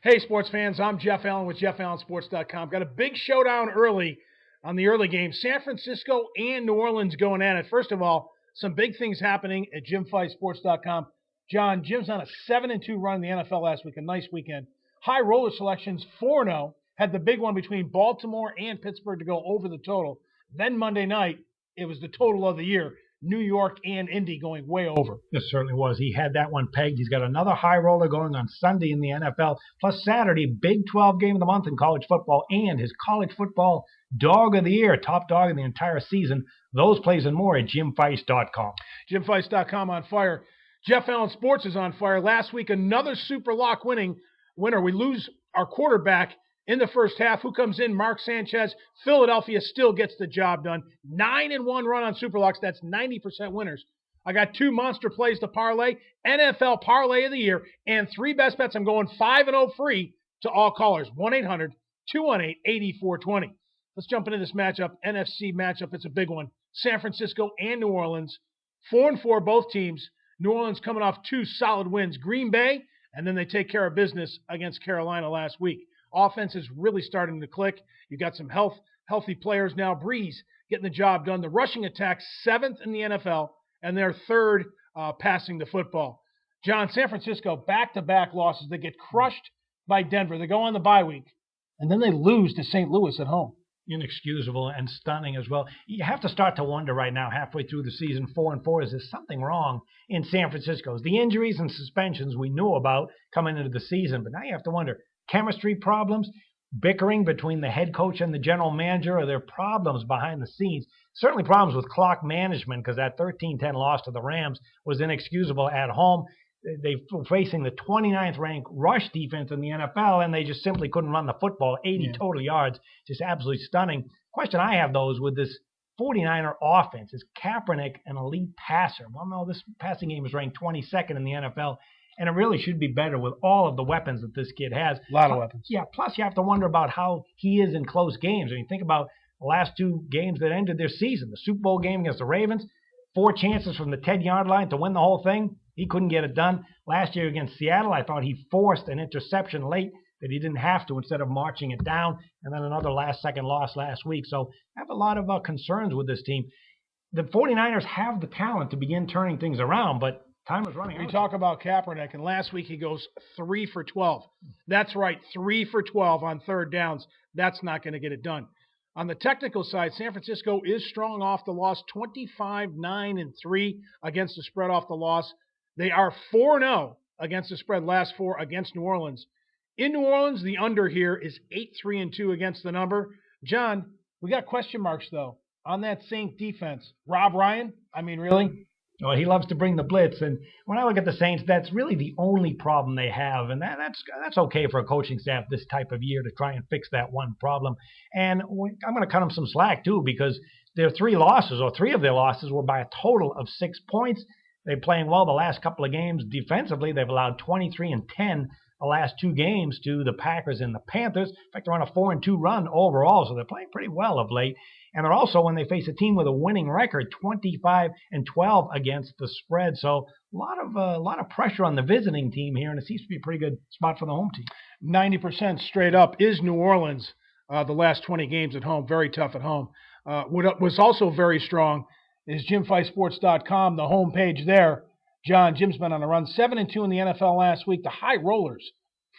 Hey, sports fans, I'm Jeff Allen with JeffAllenSports.com. Got a big showdown early on the early game. San Francisco and New Orleans going at it. First of all, some big things happening at JimFightSports.com. John, Jim's on a 7-2 run in the NFL last week, a nice weekend. High roller selections, 4-0. Had the big one between Baltimore and Pittsburgh to go over the total. Then Monday night, it was the total of the year. New York and Indy going way over. It certainly was. He had that one pegged. He's got another high roller going on Sunday in the NFL, plus Saturday, Big 12 game of the month in college football, and his college football dog of the year, top dog of the entire season. Those plays and more at JimFeist.com. JimFeist.com on fire. Jeff Allen Sports is on fire. Last week, another super lock winner. We lose our quarterback in the first half. Who comes in? Mark Sanchez. Philadelphia still gets the job done. 9-1 run on super locks. That's 90% winners. I got 2 monster plays to parlay, NFL parlay of the year, and 3 best bets. I'm going 5-0 free to all callers. 1-800-218-8420. Let's jump into this matchup, NFC matchup. It's a big one. San Francisco and New Orleans. 4-4 both teams. New Orleans coming off 2 solid wins. Green Bay, and then they take care of business against Carolina last week. Offense is really starting to click. You got some healthy players now. Breeze getting the job done. The rushing attack, 7th in the NFL, and they're 3rd passing the football. John, San Francisco, back-to-back losses. They get crushed by Denver. They go on the bye week, and then they lose to St. Louis at home. Inexcusable and stunning as well. You have to start to wonder right now, halfway through the season, 4-4, is there something wrong in San Francisco? The injuries and suspensions we knew about coming into the season, but now you have to wonder, chemistry problems, bickering between the head coach and the general manager, are there problems behind the scenes? Certainly problems with clock management, because that 13-10 loss to the Rams was inexcusable at home. They were facing the 29th ranked rush defense in the NFL, and they just simply couldn't run the football. 80 total yards, just absolutely stunning. Question I have, though, is with this 49er offense, is Kaepernick an elite passer? Well, no, this passing game is ranked 22nd in the NFL, and it really should be better with all of the weapons that this kid has. A lot of weapons. Yeah, plus you have to wonder about how he is in close games. I mean, think about the last 2 games that ended their season. The Super Bowl game against the Ravens, 4 chances from the 10-yard line to win the whole thing. He couldn't get it done. Last year against Seattle, I thought he forced an interception late that he didn't have to instead of marching it down, and then another last-second loss last week. So I have a lot of concerns with this team. The 49ers have the talent to begin turning things around, but time is running out. We talk about Kaepernick, and last week he goes 3 for 12. That's right, 3 for 12 on 3rd downs. That's not going to get it done. On the technical side, San Francisco is strong off the loss, 25-9-3 against the spread off the loss. They are 4-0 against the spread last 4 against New Orleans. In New Orleans, the under here is 8-3-2 against the number. John, we got question marks, though, on that Saint defense. Rob Ryan, I mean, really? Well, he loves to bring the blitz, and when I look at the Saints, that's really the only problem they have, and that's okay for a coaching staff this type of year to try and fix that one problem. And I'm going to cut them some slack, too, because their 3 losses, or 3 of their losses, were by a total of 6 points. They're playing well the last couple of games. Defensively, they've allowed 23 and 10 the last 2 games to the Packers and the Panthers. In fact, they're on a 4-2 run overall, so they're playing pretty well of late. And they're also, when they face a team with a winning record, 25-12 against the spread. So a lot of pressure on the visiting team here, and it seems to be a pretty good spot for the home team. 90% straight up is New Orleans. The last 20 games at home, very tough at home. What was also very strong is JimFightSports.com, the homepage there. John, Jim's been on a run, 7-2 in the NFL last week. The high rollers,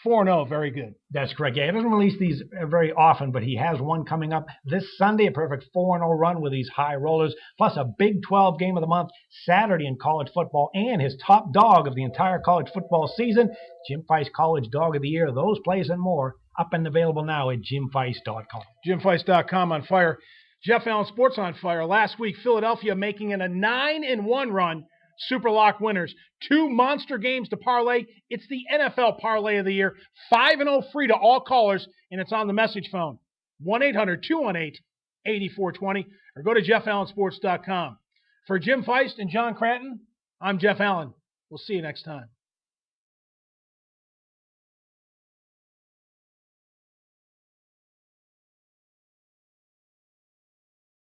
4-0, very good. That's correct. Yeah, he doesn't release these very often, but he has one coming up this Sunday, a perfect 4-0 run with these high rollers, plus a Big 12 game of the month Saturday in college football, and his top dog of the entire college football season, Jim Feist College Dog of the Year. Those plays and more up and available now at JimFeist.com. JimFeist.com on fire. Jeff Allen Sports on fire. Last week, Philadelphia making it a 9-1 run. Super Lock winners. 2 monster games to parlay. It's the NFL parlay of the year. 5-0 free to all callers, and it's on the message phone. 1-800-218-8420, or go to JeffAllenSports.com. For Jim Feist and John Cranton, I'm Jeff Allen. We'll see you next time.